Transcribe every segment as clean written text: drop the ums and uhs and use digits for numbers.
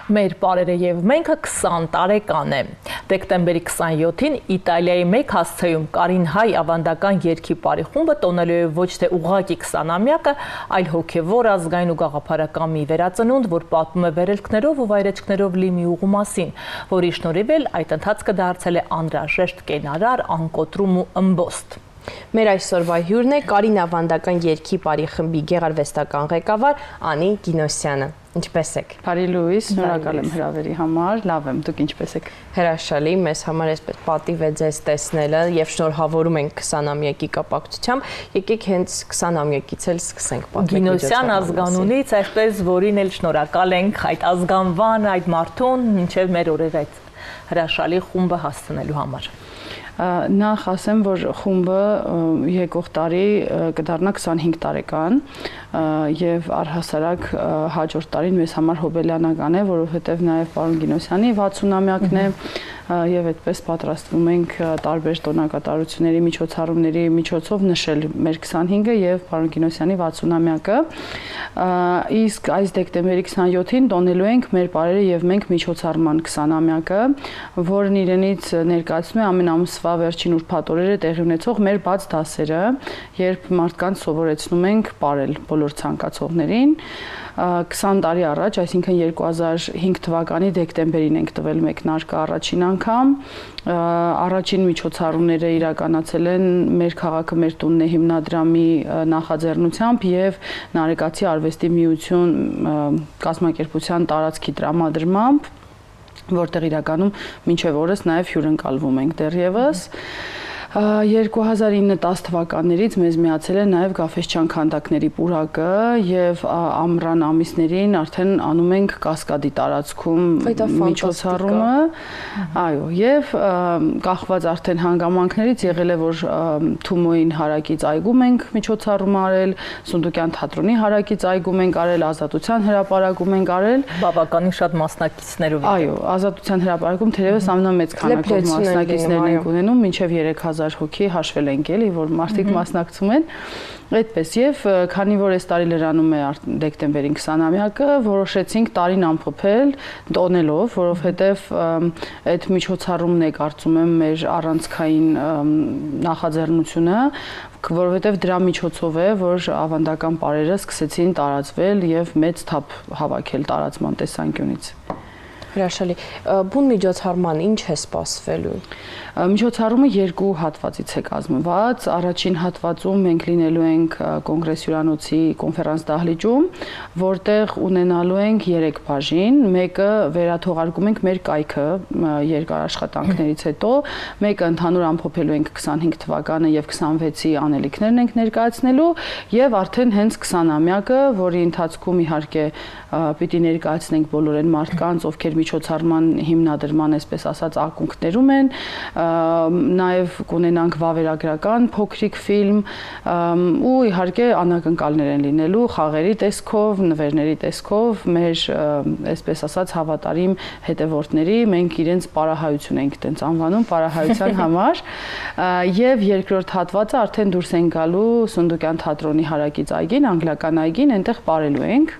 Մեր պարերը եւ մենք 20 տարեկան է։ Դեկտեմբերի 27-ին Իտալիայի մեկ հասցեում Կարին-հայ ավանդական երգի պարի խումբը տոնելու է ոչ թե ուղղակի 20-ամյակը, այլ հոգևոր, ազգային ու գաղափարական մի վերածնունդ, որ պատմում է վերելքներով ու վայրեջքներով լի մի ուղու մասին, որի շնորհիվ էլ այդ ընթացքը դարձել է անհրաժեշտ կենարար, անկոտրում ու ըմբոստ։ Մեր այսօրվա հյուրն է Կարին ավանդական երգի պարի խմբի գեղարվեստական ղեկավար Անի Գինոսյանը։ Ինչպե՞ս եք։ Բարի լույս, շնորհակալ եմ հրավերի համար, լավ եմ, դուք ինչպե՞ս եք։ Հրաշալի, մեզ համար այսպես պատիվ է ձեզ տեսնելը եւ շնորհավորում ենք 20-ամյակի կապակցությամբ։ Եկեք հենց 20-ամյակից էլ սկսենք պատմել։ Գինոսյան ազգանունից, այսպես որին էլ շնորհակալ ենք այդ ազգանվան, այդ մարդուն, մինչև մեր օրեր այդ հրաշալի խումբը հասցնելու համար։ Նախ ասեմ, որ խումբը եկող տարի կդառնա 25 տարեկան եւ առհասարակ հաջորդ տարին մեզ համար հոբելյանական է, որովհետեւ նաեւ պարոն Գինոսյանի 60-ամյակն է եւ այդպես պատրաստվում ենք տարբեր տոնակատարությունների միջոցառումների միջոցով նշել մեր 25-ը եւ պարոն Գինոսյանի 60-ամյակը։ Իսկ այս դեկտեմբերի 27-ին տոնելու ենք մեր պարերը եւ մենք միջոցառման 20-ամյակը, որն իրենից ներկայացնում է ամեն ամսվա վերջին ուրբաթ օրերը տեղի ունեցող մեր բաց դասերը, երբ մարդկանց սովորեցնում ենք պարել բոլոր ցանկացողներին։ 20 տարի առաջ, այսինքն 2005 թվականի դեկտեմբերին ենք տվել մեկնարկը առաջին անգամ։ Առաջին միջոցառումները իրականացել են Մեր քաղաքը մեր տունն է հիմնադրամի նախաձեռնությամբ եւ Նարեկացի արվեստի միություն կազմակերպության տարածքի տրամադրմամբ, որտեղ իրականում մինչև օրս նաեւ հյուրընկալվում ենք դեռևս։ 2009-10 թվականներից մեզ միացել է նաև Գաֆեսչյան քանդակների պուրակը եւ ամռան ամիսներին արդեն անում ենք Կասկադի տարածքում միջոցառումը։ Այո, եւ կախված արդեն հանգամանքներից եղել է, որ Թումոյին հարակից այգում ենք միջոցառում արել, Սունդուկյան թատրոնի հարակից այգում ենք արել, Ազատության հրապարակում ենք արել։ Բավականին շատ մասնակիցներով։ Այո, Ազատության հրապարակում թերևս ամենամեծ քանակով մասնակիցներն ենք ունենում, մինչև 3000 հոգի հաշվել ենք էլի, որ մարդիկ մասնակցում են։ Այդպես եւ քանի որ այս տարի լրանում է դեկտեմբերին 20-ամյակը, որոշեցինք տարին ամփոփել տոնելով, որովհետեւ այդ միջոցառումն է կարծում եմ մեր առանցքային նախաձեռնությունը, որովհետեւ դրա միջոցով է, որ ավանդական պարերը սկսեցին տարածվել եւ մեծ թափ հավաքել տարածման տեսանկյունից։ Հրաշալի։ Բուն միջոցառման ինչ է սպասվելու։ Միջոցառումը երկու հատվածից է կազմված։ Առաջին հատվածում մենք լինելու ենք կոնգրես հյուրանոցի կոնֆերանս դահլիճում, որտեղ ունենալու ենք 3 բաժին, մեկը վերաթողարկում ենք մեր կայքը երկար աշխատանքներից հետո, մեկը ընդհանուր ամփոփելու ենք 25 թվականը եւ 26-ի անելիքներն ենք ներկայացնելու եւ արդեն հենց 20-ամյակը, որի ընթացքում իհարկե պիտի ներկայացնենք բոլոր այն մարդկանց, ովքեր միջոցառման հիմնադրման, այսպես ասած, ակունքներում են, նաև կունենանք վավերագրական փոքրիկ ֆիլմ ու իհարկե անակնկալներ են լինելու խաղերի տեսքով, նվերների տեսքով մեր, այսպես ասած, հավատարիմ հետևորդների, մենք իրենց պարահայություն ենք տենց անվանում, պարահայության համար, եւ երկրորդ հատվածը արդեն դուրս են գալու Սունդուկյան թատրոնի հարակից այգին, անգլիական այգին, այնտեղ պարելու ենք։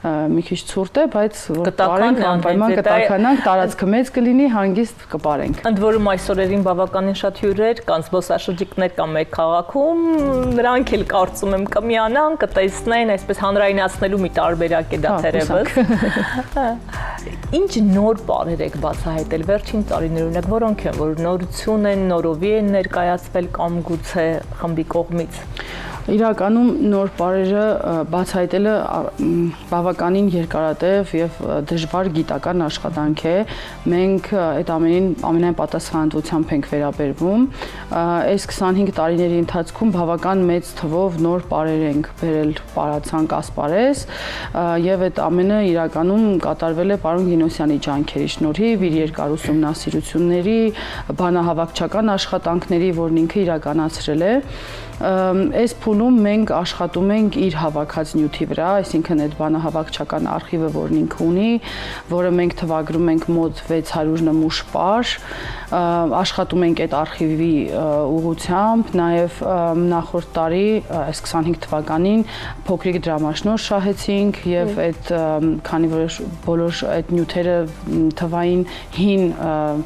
Մի քիչ ցուրտ է, բայց պարենք, անպայման կտականանք, տարածքը մեծ կլինի, հանգիստ կպարենք։ Ընդ որում այս օրերին բավականին շատ հյուրեր կան, զբոսաշրջիկներ կան մեր քաղաքում, նրանք էլ կարծում եմ կմիանան, կտեսնեն, այսպես հանրայնացնելու մի տարբերակ է դա թերևս։ Ինչ նոր պարեր եք բացահայտել վերջին տարիներում, որոնք են, որ նորություն են, նորովի են ներկայացվել կամ գուցե խմբի կողմից։ Իրականում նոր պարերը բացահայտելը բավականին երկարատև եւ դժվար գիտական աշխատանք է։ Մենք այդ ամենին ամենայն պատասխանատվությամբ ենք վերաբերվում։ Այս 25 տարիների ընթացքում բավական մեծ թվով նոր պարեր ենք բերել պարացանկ ասպարեզ եւ այդ ամենը իրականում կատարվել է պարոն Գինոսյանի ջանքերի շնորհիվ, իր երկար ուսումնասիրությունների, բանահավաքչական աշխատանքների, որն ինքը իրականացրել է։ Այս փուլում փուլում մենք աշխատում ենք իր հավաքած նյութի վրա, այսինքն այդ բանահավաքչական արխիվը, որն ինքը ունի, որը մենք թվագրում ենք մոտ 600 նմուշ պար, աշխատում ենք այդ արխիվի ուղղությամբ, նաև նախորդ տարի, այս 25 թվականին փոքրիկ դրամաշնորհ շահեցինք եւ այդ քանի որ բոլոր այդ նյութերը թվային հին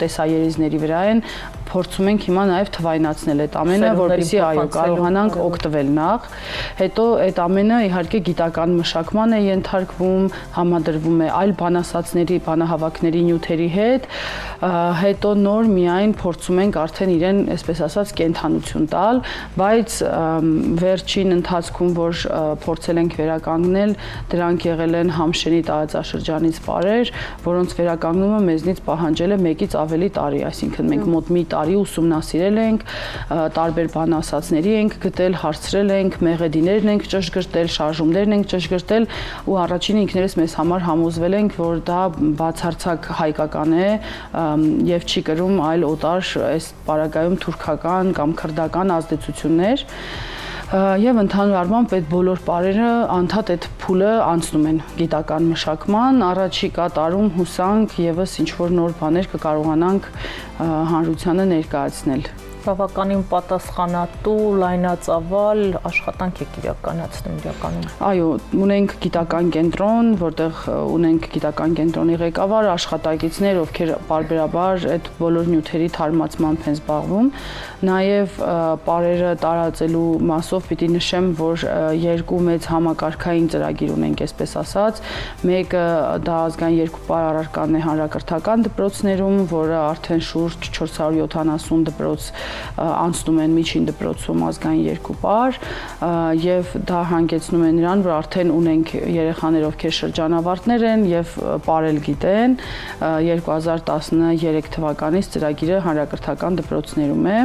տեսաերիզների վրա են, փորձում ենք հիմա նաև թվայնացնել այդ ամենը, որպեսզի այո կարողանանք օգտվել նախ, հետո այդ ամենը իհարկե գիտական մշակման է ենթարկվում, համադրվում է այլ բանասացների, բանահավաքների նյութերի հետ, հետո նոր միայն փորձում ենք արդեն իրեն, այսպես ասած, կենթանություն տալ, բայց վերջին ընթացքում, որ փորձել ենք վերականգնել, դրանք եղել են Համշենի տարածաշրջանից պարեր, որոնց վերականգնումը մեզնից պահանջել է 1-ից ավելի տարի, այսինքն մենք մոտ մի տարի ուսումնասիրել ենք, տարբեր բանասացների ենք գտել, հարցրել ենք, մեղեդիներն ենք ճշգրտել, շարժումներն ենք ճշգրտել ու առաջինը ինքներս մեզ համար համոզվել ենք, որ դա բացարձակ հայկական է եւ չի կրում այլ օտար այս պարագայում թուրքական կամ քրդական ազդեցություններ եւ ընդհանուր առմամբ այդ բոլոր պարերը անդադ այդ փուլը անցնում են գիտական մշակման, առաջիկա տարում հուսանք եւս ինչ որ նոր բաներ կկարողանանք հանրությանը ներկայացնել։ Բավականին պատասխանատու, լայնածավալ աշխատանք եք իրականացնում իրականում։ Այո, ունենք գիտական կենտրոն, որտեղ ունենք գիտական կենտրոնի ղեկավար, աշխատակիցներ, ովքեր պարբերաբար այդ բոլոր նյութերի թարմացմամբ են զբաղվում։ Նաև պարերը տարածելու մասով պիտի նշեմ, որ երկու մեծ համակարգային ծրագիր ունենք, այսպես ասած։ Մեկը դա ազգային երկու պար առարկանն է հանրակրթական դպրոցներում, որը արդեն շուրջ 470 դպրոց անցնում են միջին դպրոցում ազգային երկու պար եւ դա հանգեցնում է նրան, որ արդեն ունենք երեխաներ, ովքեր շրջանավարտներ են եւ պարել գիտեն 2013 թվականից ծրագիրը հանրակրթական դպրոցներում է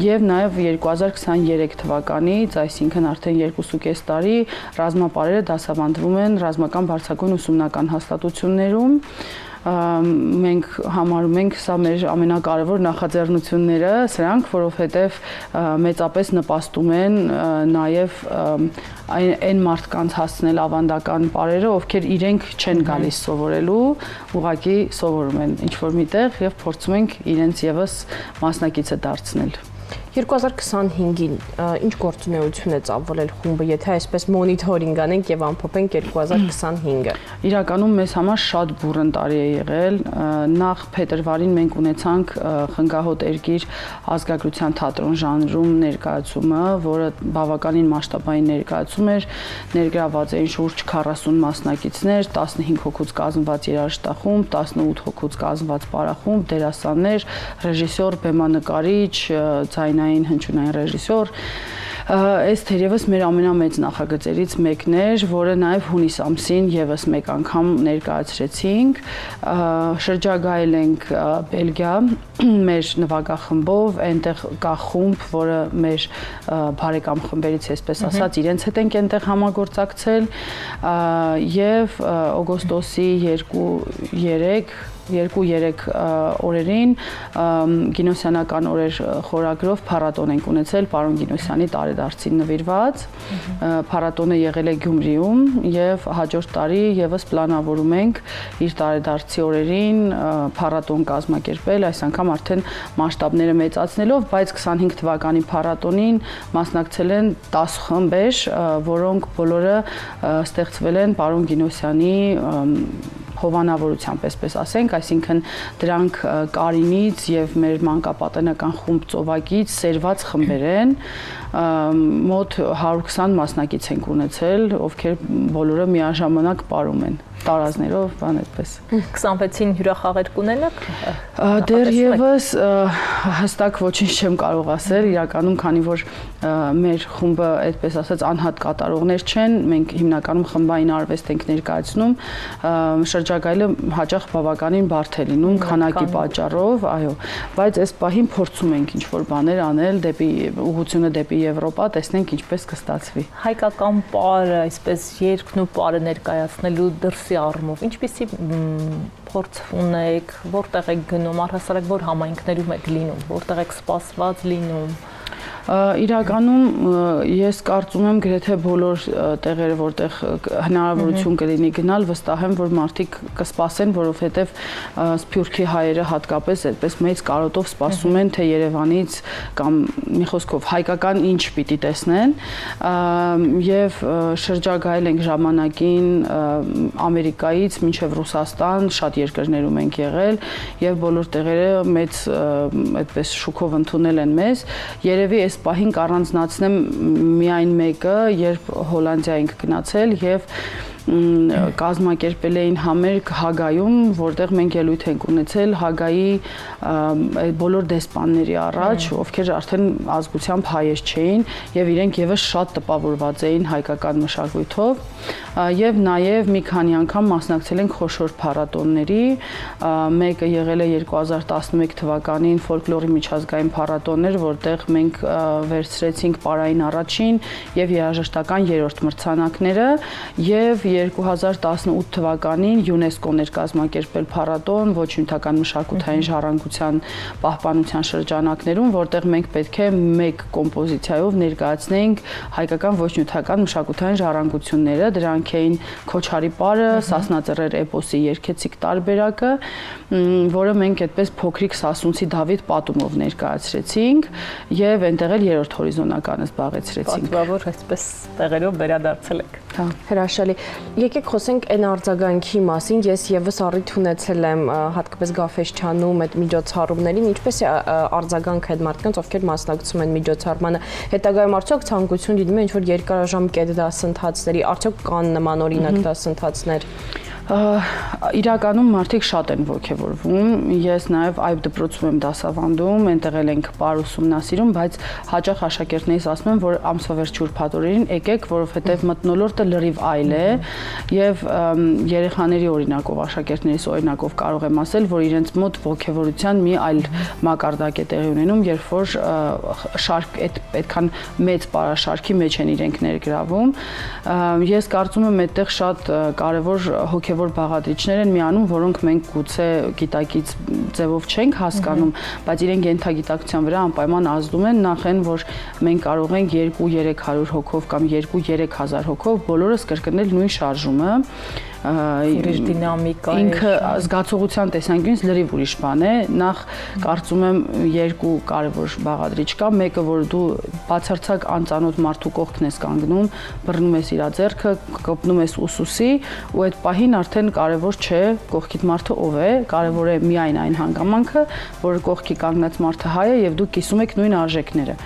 եւ նաեւ 2023 թվականից, այսինքն արդեն 2.5 տարի ռազմապարերը դասավանդվում են ռազմական բարձրագույն ուսումնական հաստատություններում մենք համարում ենք սա մեր ամենակարևոր նախաձեռնությունները սրանք, որովհետև մեծապես նպաստում են նաև այն մարդկանց հասցնել ավանդական պարերը, ովքեր իրենք չեն գալիս սովորելու, ուղղակի սովորում են ինչ-որ միտեղ եւ փորձում ենք իրենց եւս մասնակիցը դարձնել։ 2025-ին ինչ գործունեություն է ծավալել խումբը, եթե այսպես մոնիթորինգ անենք եւ ամփոփենք 2025-ը։ Իրականում մեզ համար շատ բուռն տարի է եղել։ Նախ փետրվարին մենք ունեցանք Խնգահոտ Երգիր ազգագրության թատրոն ժանրում ներկայացումը, որը բավականին մասշտաբային ներկայացում էր, ներգրաված էին շուրջ 40 մասնակիցներ, 15 հոգուց կազմված երաժշտախումբ, 18 հոգուց կազմված պարախումբ, դերասաններ, ռեժիսոր, բեմանկարիչ, ձայնային հնչյունային ռեժիսոր, այս թերևս մեր ամենամեծ նախագծերից մեկն էր, որը նաև հունիս ամսին եւս մեկ անգամ ներկայացրեցինք, շրջագայել ենք Բելգիա մեր նվագախմբով, այնտեղ կա խումբ, որը մեր բարեկամ խմբերից է, այսպես ասած, իրենց հետ ենք այնտեղ համագործակցել եւ օգոստոսի 2-3 օրերին Գինոսյանական օրեր խորագրով փառատոն ենք ունեցել պարոն Գինոսյանի տարեդարձին նվիրված։ Փառատոնը եղել է Գյումրիում եւ հաջորդ տարի եւս պլանավորում ենք իր տարեդարձի օրերին փառատոն կազմակերպել, այս անգամ արդեն մասշտաբները մեծացնելով, բայց 25 թվականի փառատոնին մասնակցել են 10 խմբեր, որոնք բոլորը ստեղծվել են պարոն Գինոսյանի հովանավորությամբ, այսպես ասենք, այսինքն դրանք Կարինից եւ մեր մանկապատենական խումբ Ծովակից սերված խմբեր են, մոտ 120 մասնակից ենք ունեցել, ովքեր բոլորը միաժամանակ պարում են տարազներով, բան այդպես։ 26-ին հյուրախաղեր կունենաք։ Դեռևս հստակ ոչինչ չեմ կարող ասել, իրականում քանի որ մեր խումբը, այդպես ասած, անհատ կատարողներ չեն, մենք հիմնականում խմբային արվեստ ենք ներկայացնում, շրջագայլը հաճախ բավականին բարդ է լինում քանակի պատճառով, այո, բայց այս պահին փորձում ենք ինչ-որ բաներ անել դեպի ուղղությունը դեպի Եվրոպա, տեսնենք ինչպես կստացվի։ Հայկական պարը, այսպես երգն ու պարը ներկայացնելու դրսի առումով, ինչպիսի փորձ ունեք, որտեղ եք գնում, առհասարակ որ համայնքներում եք լինում, որտեղ եք սպասված լինում։ Իրականում ես կարծում եմ գրեթե բոլոր տեղերը, որտեղ հնարավորություն կլինի գնալ, վստահ եմ, որ մարդիկ կսպասեն, որովհետև Սփյուռքի հայերը հատկապես այդպես մեծ կարոտով սպասում են, թե Երևանից կամ մի խոսքով հայկական ինչ պիտի տեսնեն, եւ շրջագայել ենք ժամանակին Ամերիկայից մինչև Ռուսաստան, շատ երկրներում ենք եղել եւ բոլոր տեղերը մեծ այդպես շուկով ընդունել են մեզ։ Երևի այս պահին կառանձնացնեմ միայն մեկը, երբ Հոլանդիա ենք գնացել եւ կազմակերպել էին համերգ Հագայում, որտեղ մենք ելույթ ենք ունեցել Հագայի բոլոր դեսպանների առաջ, ովքեր արդեն ազգությամբ հայեր չէին եւ իրենք եւս շատ տպավորված էին հայկական մշակույթով եւ նաեւ մի քանի անգամ մասնակցել ենք խոշոր փառատոնների, մեկը եղել է 2011 թվականին ֆոլկլորի միջազգային փառատոններ, որտեղ մենք վերցրեցինք պարային առաջին եւ երաժշտական երրորդ մրցանակները եւ 2018 թվականին ՅՈՒՆԵՍԿՕ-ն էր կազմակերպել փառատոն ոչ նյութական մշակութային ժառանգության պահպանության շրջանակներում, որտեղ մենք պետք է մեկ կոմպոզիցիայով ներկայացնեինք հայկական ոչ նյութական մշակութային ժառանգությունները, դրանք էին Քոչարի պարը, Սասնաձեռեր էպոսի երգեցիկ տարբերակը, որը մենք այդպես փոքրիկ Սասունցի Դավիթ պատումով ներկայացրեցինք եւ այնտեղ էլ երրորդ հորիզոնականը զբաղեցրեցինք։ Պատվավոր այսպես տեղերով վերադարձել եք։ Հա, հրաշալի։ Եկեք խոսենք այն արձագանքի մասին։ Ես եւս առիթ ունեցել եմ հատկապես Գաֆեսչանում այդ միջոցառումներին, ինչպես է արձագանքը այդ մարդկանց, ովքեր մասնակցում են միջոցառմանը։ Հետագայում արդյոք ցանկություն դիտում է ինչ-որ երկարաժամկետ դասընթացների, արդյոք կան նմանօրինակ դասընթացներ։ Իրականում մարդիկ շատ են ոգևորվում, ես նաև այբ դպրոցում եմ դասավանդում, այնտեղ ենք պար ուսումնասիրում, բայց հաճախ աշակերտներից ասում եմ, որ ամսվա վերջ ուրբաթօրերին եկեք, որովհետև մթնոլորտը լրիվ այլ է եւ երեխաների օրինակով, աշակերտներից օրինակով կարող եմ ասել, որ իրենց մոտ ոգևորության մի այլ մակարդակ է տեղի ունենում, երբ որ շարք այդքան մեծ պարաշարքի մեջ են իրենք ներգրավում։ Ես կարծում եմ այդտեղ շատ կարևոր հոգևոր բաղադրիչներ են միանում, որոնք մենք գուցե գիտակից ձևով չենք հասկանում, բայց իրենք ենթագիտակցության վրա անպայման ազդում են, նախ են, որ մենք կարող ենք 2-300 հոգով կամ 2-3000 հոգով բոլորս կրկնել նույն շարժումը, ուրիշ դինամիկա է։ Ինքը զգացողության տեսանկյունից լրիվ ուրիշ բան է։ Նախ կարծում եմ երկու կարևոր բաղադրիչ կա, մեկը որ դու բացարձակ անծանոթ մարդու կողքն ես կանգնում, բռնում ես իր ձեռքը, կպնում ես ուսուսի ու այդ պահին արդեն կարևոր չէ կողքիդ մարդը ով է, կարևոր է միայն այն հանգամանքը, որ կողքի կանգնած մարդը հայ է եւ դու կիսում եք նույն արժեքները։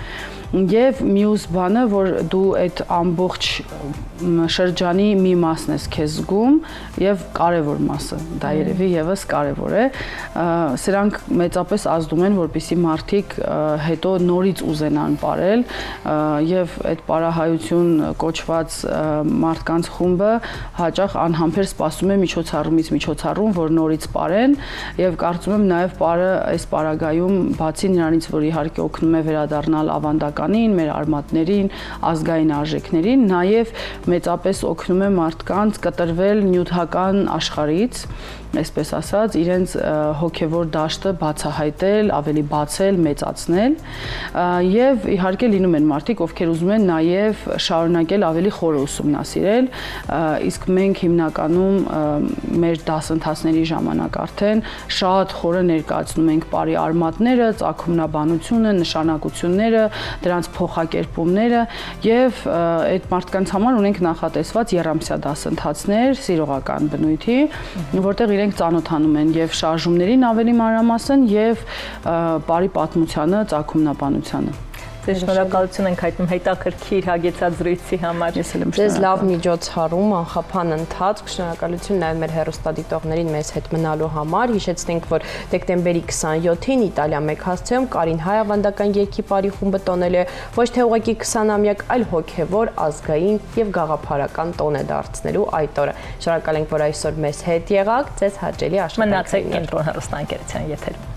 Եվ մյուս բանը, որ դու այդ ամբողջ շրջանի մի մասն ես քեզ զգում եւ կարևոր մասը, դա երևի եւս կարևոր է, սրանք մեծապես ազդում են, որպեսզի մարդիկ հետո նորից ուզենան ապրել եւ այդ պարահայություն կոչված մարդկանց խումբը հաճախ անհամբեր սպասում է միջոցառումից միջոցառում, որ նորից ապրեն եւ կարծում եմ նաեւ պարը այս պարագայում բացի նրանից, որ իհարկե օգնում է վերադառնալ ավանդականին, մեր արմատներին, ազգային արժեքներին, նաեւ մեծապես օգնում է մարդկանց կտրվել նյութական աշխարհից, այսպես ասած, իրենց հոգևոր դաշտը բացահայտել, ավելի բացել, մեծացնել եւ իհարկե լինում են մարդիկ, ովքեր ուզում են նաեւ շարունակել ավելի խորը ուսումնասիրել, իսկ մենք հիմնականում մեր դասընթացների ժամանակ արդեն շատ խորը ներկայացնում ենք բարի արմատները, ծագումնաբանությունը, նշանակությունները, դրանց փոխակերպումները եւ այդ մարդկանց համար ունենք նախատեսված եռամսյա դասընթացներ սիրողական բնույթի, որտեղ իրենք ծանոթանում են եւ շարժումներին ավելի մանրամասն եւ բարի պատմությանը, ծագումնաբանությանը։ Ձեզ շնորհակալություն ենք հայտնում հետաքրքիր հագեցած զրույցի համար։ Ձեզ լավ միջոցառում, անխափան ընթացք, շնորհակալություն նաև մեր հեռուստադիտողներին մեզ հետ մնալու համար։ Հիշեցնենք, որ դեկտեմբերի 27-ին Իտալիա մեկ հասցեում Կարին հայ ավանդական երգի պարի խումբը տոնել է ոչ թե ուղղակի 20-ամյակ, այլ հոգևոր, ազգային եւ գաղափարական տոն է դարձնելու այդ օրը։ Շնորհակալ ենք, որ այսօր մեզ հետ եղաք։ Ձեզ հաճելի աշխատանք։ Մնացեք Կենտրոն հեռուստաընկերության եթերում։